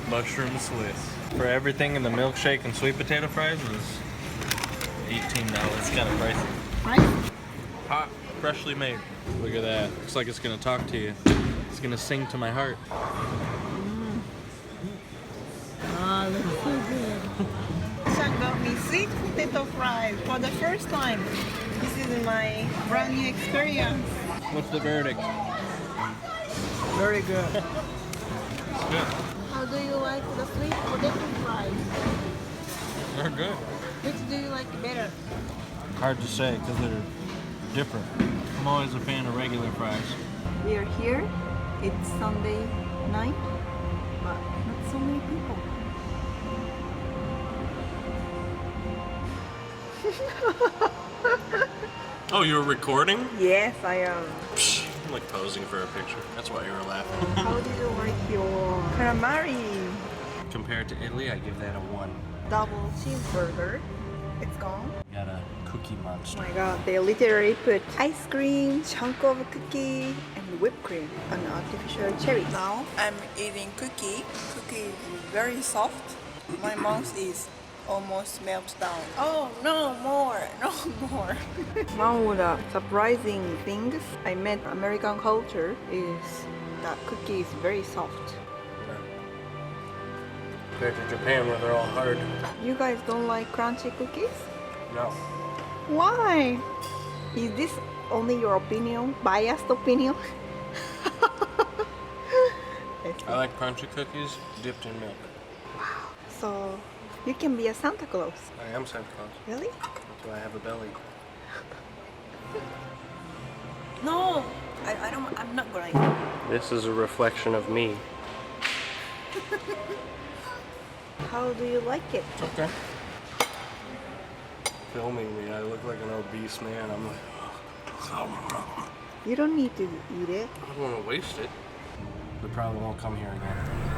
mushroom Swiss. For everything in the milkshake and sweet potato fries is $18. It's kind of pricey. Right? Hot, freshly made. Look at that. Looks like it's gonna talk to you. It's gonna sing to my heart. Oh, looks so good. Shaq got me sweet potato fries for the first time. This is my brand new experience. What's the verdict? Very good. It's good. How do you like the sweet potato fries? They're good. Which do you like better? Hard to say because they're different. I'm always a fan of regular fries. We are here. It's Sunday night, but not so many people. Oh, you were recording? Yes, I am. I'm like posing for a picture. That's why you were laughing. How do you like your calamari? Compared to Italy, I give that a 1. Double cheeseburger. It's gone. Got a cookie Oh monster. my god, they literally put ice cream, chunk of cookie, and whipped cream on artificial cherry. Now I'm eating cookie. Cookie is very soft. My mouth is almost melted down. Oh, no more, no more. One of the surprising things I met American culture is that cookie is very soft. Compared to Japan where they're all hard. You guys don't like crunchy cookies? No. Why? Is this only your opinion? Biased opinion? I like crunchy cookies dipped in milk. So you can be a Santa Claus. I am Santa Claus. Really? That's why I have a belly. No, I'm not going. This is a reflection of me. How do you like it? Okay. Filming me, I look like an obese man. I'm like, You don't need to eat it. I don't want to waste it. We probably won't come here again.